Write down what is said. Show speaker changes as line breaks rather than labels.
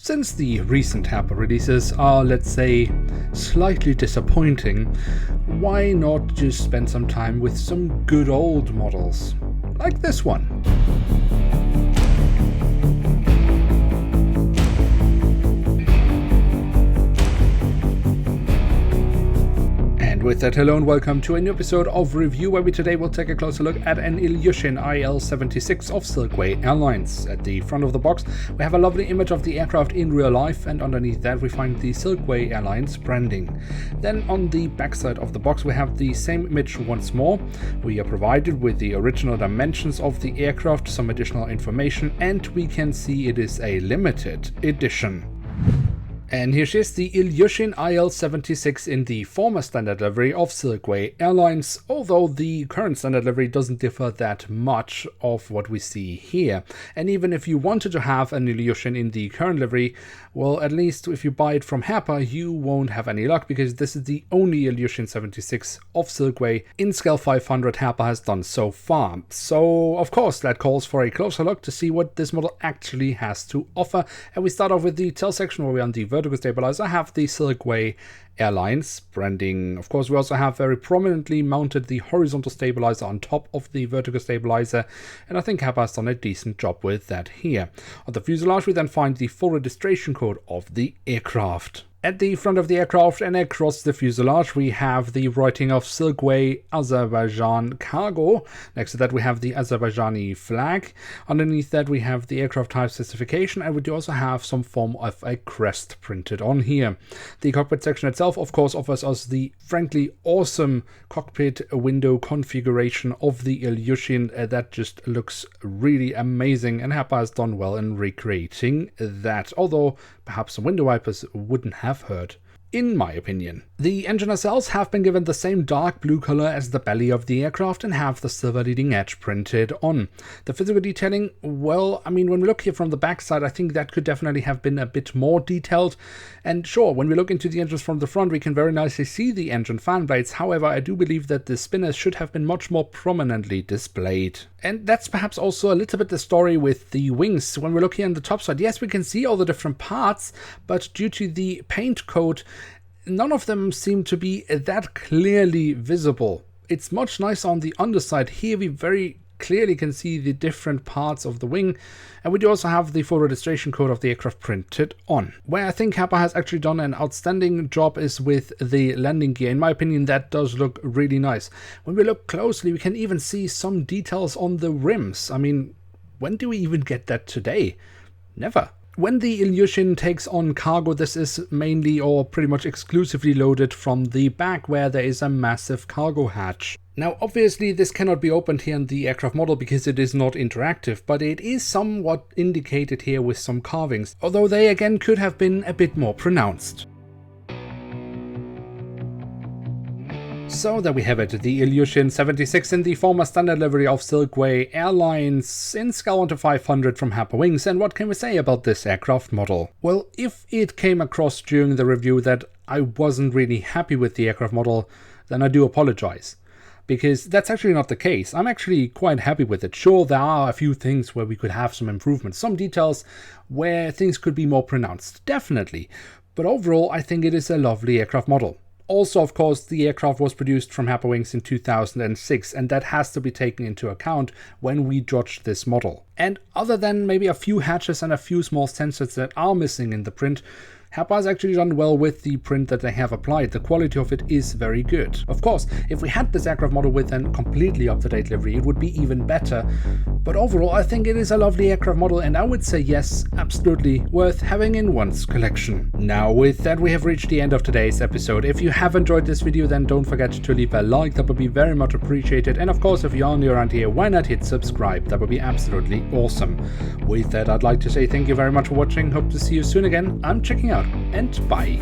Since the recent Herpa releases are, let's say, slightly disappointing, why not just spend some time with some good old models, like this one? With that, hello and welcome to a new episode of Review, where we today will take a closer look at an Ilyushin IL-76 of Silkway Airlines. At the front of the box, we have a lovely image of the aircraft in real life, and underneath that we find the Silkway Airlines branding. Then on the backside of the box, we have the same image once more. We are provided with the original dimensions of the aircraft, some additional information, and we can see it is a limited edition. And here she is, the Ilyushin IL-76 in the former standard livery of Silkway Airlines, although the current standard livery doesn't differ that much of what we see here. And even if you wanted to have an Ilyushin in the current livery, well, at least if you buy it from Herpa, you won't have any luck, because this is the only Ilyushin 76 of Silkway in scale 500 Herpa has done so far. So, of course, that calls for a closer look to see what this model actually has to offer. And we start off with the tail section, where we're on the vertical stabilizer, have the Silkway Airlines branding. Of course, we also have very prominently mounted the horizontal stabilizer on top of the vertical stabilizer, and I think Herpa has done a decent job with that here. On the fuselage, we then find the full registration code of the aircraft. At the front of the aircraft and across the fuselage, we have the writing of Silkway Azerbaijan Cargo. Next to that, we have the Azerbaijani flag. Underneath that, we have the aircraft type specification, and we do also have some form of a crest printed on here. The cockpit section itself, of course, offers us the frankly awesome cockpit window configuration of the Ilyushin. That just looks really amazing, and Herpa has done well in recreating that, although perhaps some window wipers wouldn't have hurt, in my opinion. The engine nacelles have been given the same dark blue color as the belly of the aircraft and have the silver leading edge printed on. The physical detailing, well, I mean, when we look here from the backside, I think that could definitely have been a bit more detailed. And sure, when we look into the engines from the front, we can very nicely see the engine fan blades. However, I do believe that the spinners should have been much more prominently displayed. And that's perhaps also a little bit the story with the wings. When we look here on the top side, yes, we can see all the different parts, but due to the paint coat, none of them seem to be that clearly visible. It's much nicer on the underside. Here we very clearly can see the different parts of the wing, and we do also have the full registration code of the aircraft printed on. Where I think Herpa has actually done an outstanding job is with the landing gear. In my opinion, that does look really nice. When we look closely, we can even see some details on the rims. I mean, when do we even get that today? Never. When the Ilyushin takes on cargo, this is mainly or pretty much exclusively loaded from the back, where there is a massive cargo hatch. Now, obviously, this cannot be opened here in the aircraft model because it is not interactive, but it is somewhat indicated here with some carvings, although they again could have been a bit more pronounced. So there we have it, the Ilyushin 76 in the former standard livery of Silkway Airlines in scale 1 to 500 from Herpa Wings. And what can we say about this aircraft model? Well, if it came across during the review that I wasn't really happy with the aircraft model, then I do apologize, because that's actually not the case. I'm actually quite happy with it. Sure, there are a few things where we could have some improvements, some details where things could be more pronounced, definitely. But overall, I think it is a lovely aircraft model. Also, of course, the aircraft was produced from Herpa Wings in 2006, and that has to be taken into account when we judge this model. And other than maybe a few hatches and a few small sensors that are missing in the print, Herpa has actually done well with the print that they have applied. The quality of it is very good. Of course, if we had this aircraft model with a completely up-to-date livery, it would be even better. But overall, I think it is a lovely aircraft model, and I would say yes, absolutely worth having in one's collection. Now, with that, we have reached the end of today's episode. If you have enjoyed this video, then don't forget to leave a like. That would be very much appreciated. And of course, if you're new around here, why not hit subscribe? That would be absolutely awesome. With that, I'd like to say thank you very much for watching. Hope to see you soon again. I'm checking out, and bye.